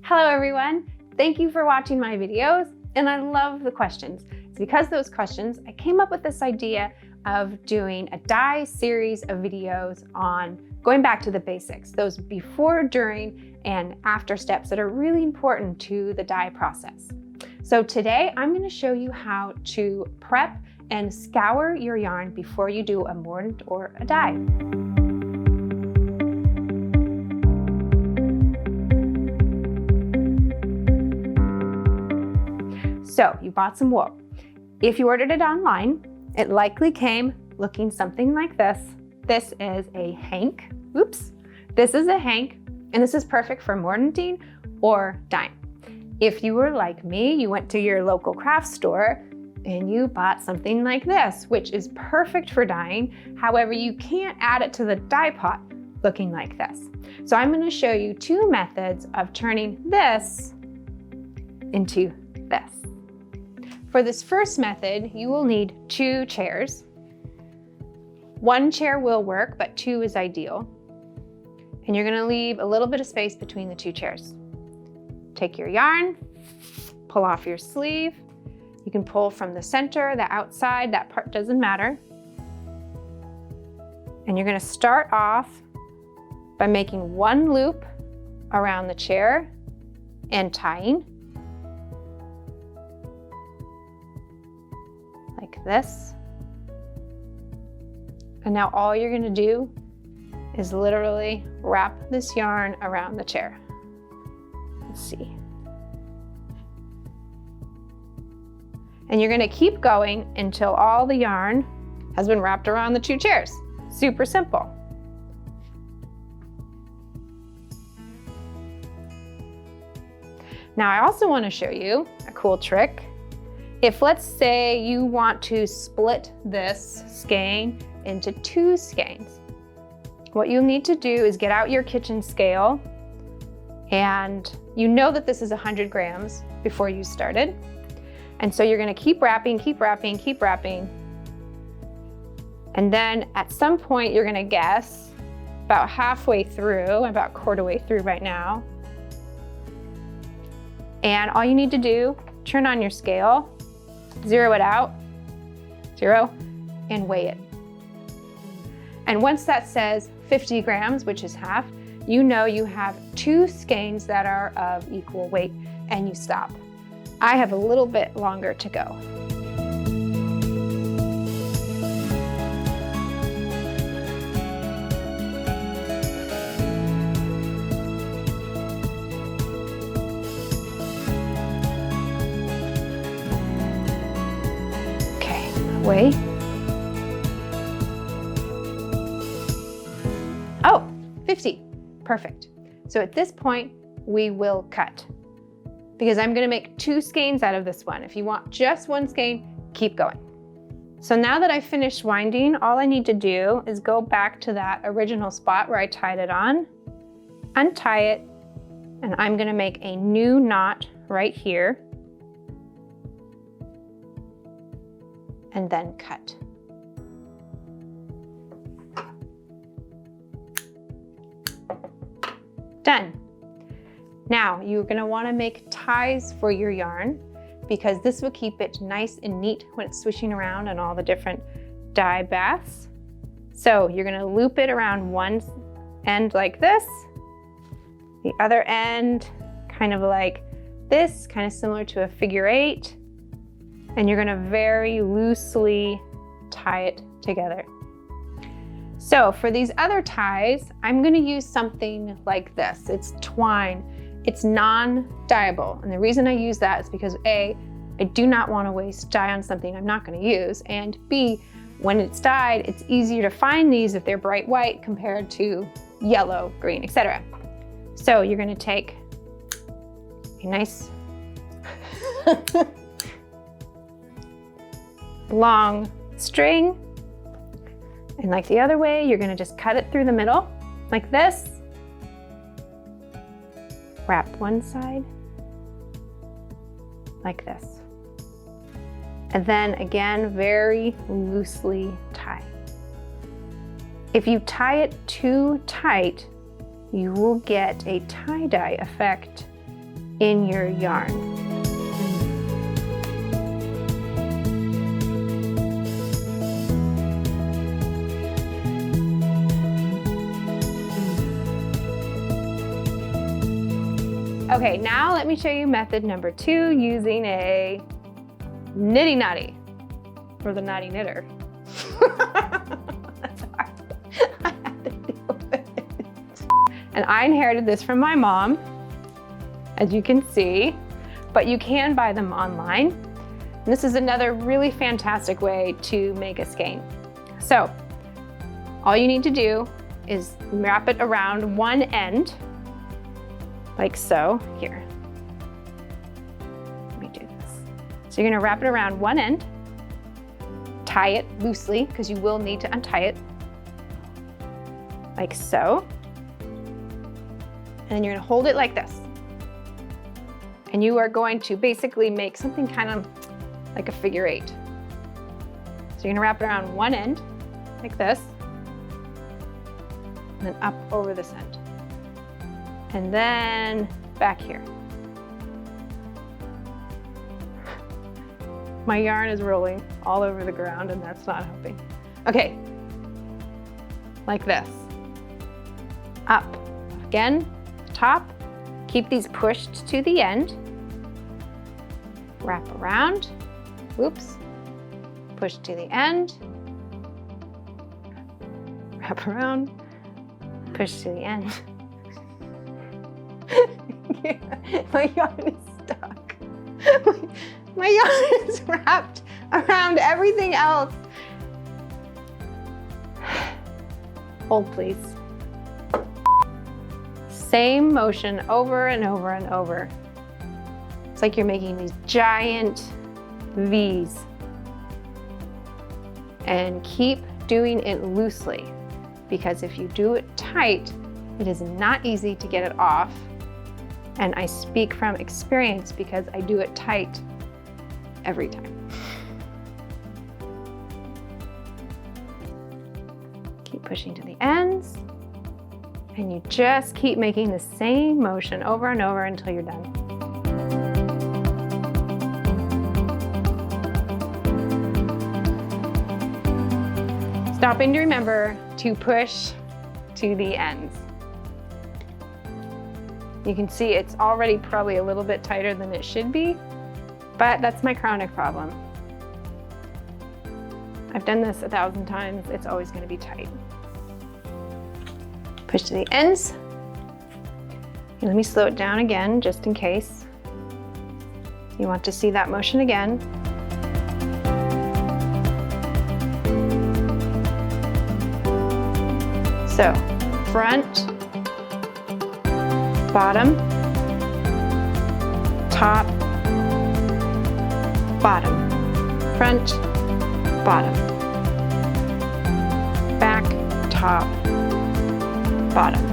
Hello everyone, thank you for watching my videos, and I love the questions. It's because of those questions I came up with this idea of doing a dye series of videos on going back to the basics, those before, during, and after steps that are really important to the dye process. So today I'm going to show you how to prep and scour your yarn before you do a mordant or a dye. So you bought some wool. If you ordered it online, it likely came looking something like this. This is a hank. Oops. This is a hank, and this is perfect for mordanting or dyeing. If you were like me, you went to your local craft store and you bought something like this, which is perfect for dyeing. However, you can't add it to the dye pot looking like this. So I'm going to show you two methods of turning this into this. For this first method, you will need 2 chairs. 1 chair will work, but 2 is ideal. And you're going to leave a little bit of space between the 2 chairs. Take your yarn, pull off your sleeve. You can pull from the center, the outside, that part doesn't matter. And you're going to start off by making 1 loop around the chair and tying. Like this. And now all you're going to do is literally wrap this yarn around the chair. Let's see. And you're going to keep going until all the yarn has been wrapped around the 2 chairs. Super simple. Now I also want to show you a cool trick. If, let's say, you want to split this skein into 2 skeins, what you'll need to do is get out your kitchen scale, and you know that this is 100 grams before you started. And so you're going to keep wrapping, keep wrapping, keep wrapping. And then at some point you're going to guess about halfway through, about quarter way through right now. And all you need to do, turn on your scale, zero it out, 0, and weigh it. And once that says 50 grams, which is half, you know you have 2 skeins that are of equal weight, and you stop. I have a little bit longer to go. Weigh. Oh, 50. Perfect. So at this point, we will cut, because I'm going to make 2 skeins out of this one. If you want just 1 skein, keep going. So now that I've finished winding, all I need to do is go back to that original spot where I tied it on, untie it, and I'm going to make a new knot right here. And then cut. Done. Now you're going to want to make ties for your yarn, because this will keep it nice and neat when it's swishing around on all the different dye baths. So you're going to loop it around one end like this, the other end kind of like this, kind of similar to a figure 8. And you're going to very loosely tie it together. So for these other ties, I'm going to use something like this. It's twine. It's non-dyeable. And the reason I use that is because A, I do not want to waste dye on something I'm not going to use. And B, when it's dyed, it's easier to find these if they're bright white compared to yellow, green, etc. So you're going to take a nice long string, and like the other way, you're going to just cut it through the middle like this. Wrap one side like this, and then again very loosely tie. If you tie it too tight, you will get a tie-dye effect in your yarn. Okay, now let me show you method number 2 using a nitty knotty for the knotty knitter. That's hard. I have to deal with it. And I inherited this from my mom, as you can see, but you can buy them online. And this is another really fantastic way to make a skein. So all you need to do is wrap it around one end, like so. Here, let me do this. So you're gonna wrap it around one end, tie it loosely, because you will need to untie it, like so. And then you're gonna hold it like this. And you are going to basically make something kind of like a figure 8. So you're gonna wrap it around one end, like this, and then up over this end. And then back here. My yarn is rolling all over the ground and that's not helping. Okay, like this. Up, again, top. Keep these pushed to the end. Wrap around, whoops. Push to the end. Wrap around, push to the end. My yarn is stuck. My yarn is wrapped around everything else. Hold, please. Same motion over and over and over. It's like you're making these giant V's. And keep doing it loosely, because if you do it tight, it is not easy to get it off. And I speak from experience because I do it tight every time. Keep pushing to the ends. And you just keep making the same motion over and over until you're done. Stopping to remember to push to the ends. You can see it's already probably a little bit tighter than it should be, but that's my chronic problem. I've done this 1,000 times. It's always going to be tight. Push to the ends. And let me slow it down again, just in case you want to see that motion again. So, front, bottom, top, bottom, front, bottom, back, top, bottom.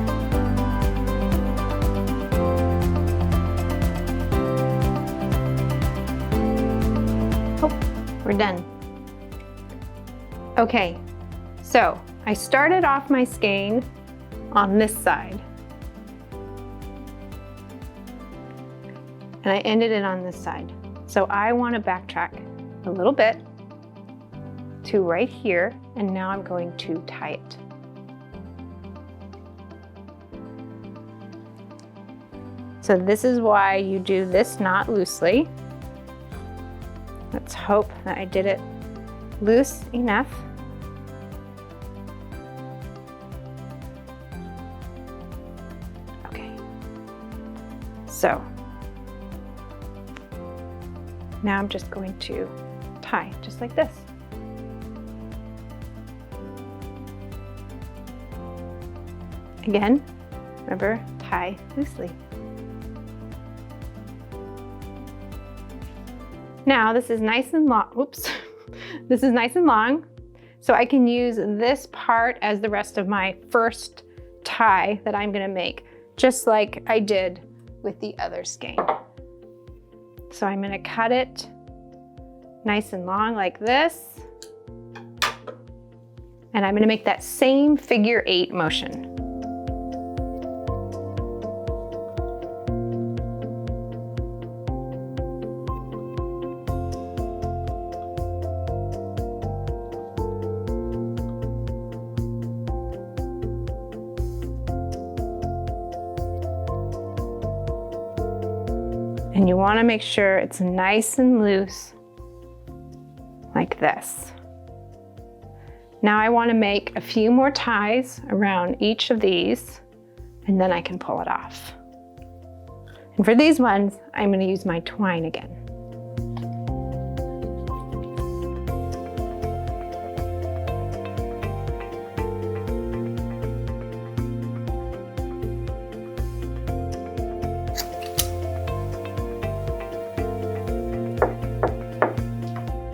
Oh, we're done. Okay, so I started off my skein on this side. And I ended it on this side. So I want to backtrack a little bit to right here, and now I'm going to tie it. So this is why you do this knot loosely. Let's hope that I did it loose enough. Okay. So now I'm just going to tie, just like this. Again, remember, tie loosely. Now this is nice and long, oops. This is nice and long, so I can use this part as the rest of my first tie that I'm gonna make, just like I did with the other skein. So I'm gonna cut it nice and long like this. And I'm gonna make that same figure 8 motion. And you want to make sure it's nice and loose like this. Now I want to make a few more ties around each of these, and then I can pull it off. And for these ones, I'm going to use my twine again.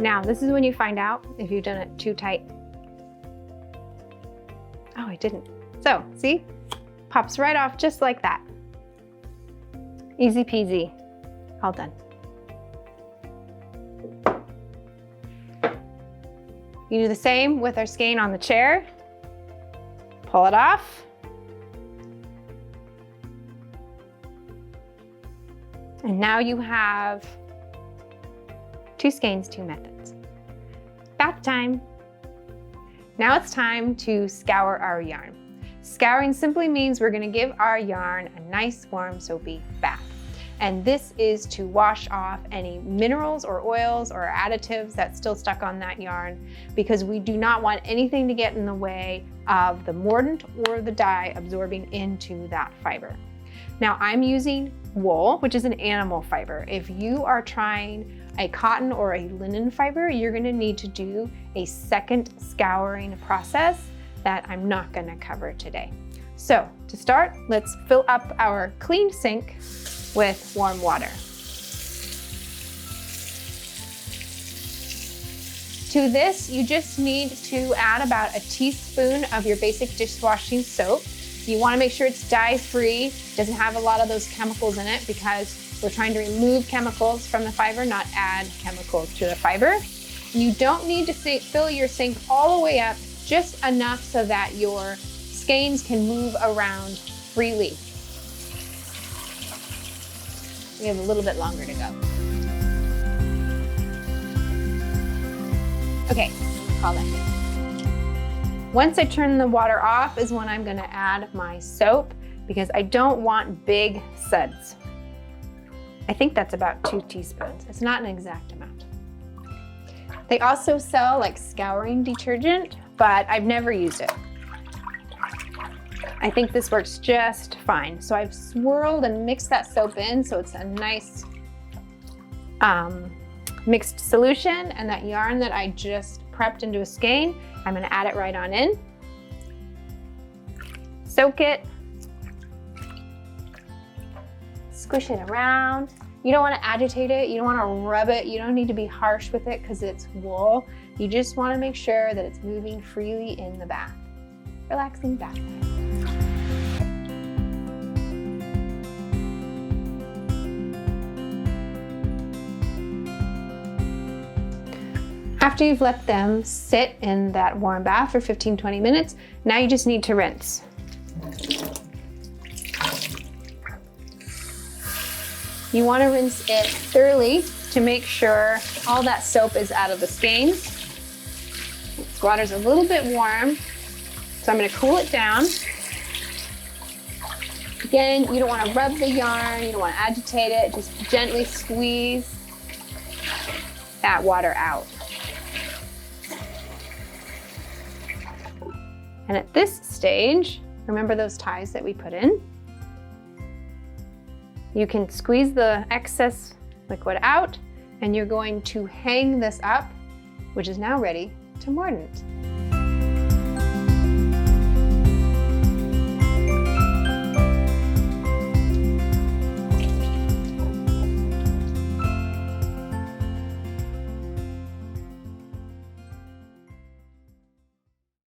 Now, this is when you find out if you've done it too tight. Oh, I didn't. So, see? Pops right off just like that. Easy peasy. All done. You do the same with our skein on the chair. Pull it off. And now you have 2 skeins, 2 methods. Bath time. Now it's time to scour our yarn. Scouring simply means we're going to give our yarn a nice, warm, soapy bath. And this is to wash off any minerals or oils or additives that's still stuck on that yarn, because we do not want anything to get in the way of the mordant or the dye absorbing into that fiber. Now I'm using wool, which is an animal fiber. If you are trying a cotton or a linen fiber, you're going to need to do a second scouring process that I'm not going to cover today. So to start, let's fill up our clean sink with warm water. To this, you just need to add about a teaspoon of your basic dishwashing soap. You want to make sure it's dye-free, doesn't have a lot of those chemicals in it, because we're trying to remove chemicals from the fiber, not add chemicals to the fiber. You don't need to fill your sink all the way up, just enough so that your skeins can move around freely. We have a little bit longer to go. Okay, call that good. Once I turn the water off is when I'm gonna add my soap, because I don't want big suds. I think that's about 2 teaspoons. It's not an exact amount. They also sell like scouring detergent, but I've never used it. I think this works just fine. So I've swirled and mixed that soap in so it's a nice mixed solution, and that yarn that I just prepped into a skein, I'm gonna add it right on in. Soak it. Squish it around. You don't want to agitate it, you don't want to rub it, you don't need to be harsh with it because it's wool. You just want to make sure that it's moving freely in the bath. Relaxing bath time. After you've let them sit in that warm bath for 15-20 minutes, now you just need to rinse. You want to rinse it thoroughly to make sure all that soap is out of the skeins. This water's a little bit warm, so I'm going to cool it down. Again, you don't want to rub the yarn, you don't want to agitate it, just gently squeeze that water out. And at this stage, remember those ties that we put in? You can squeeze the excess liquid out, and you're going to hang this up, which is now ready to mordant.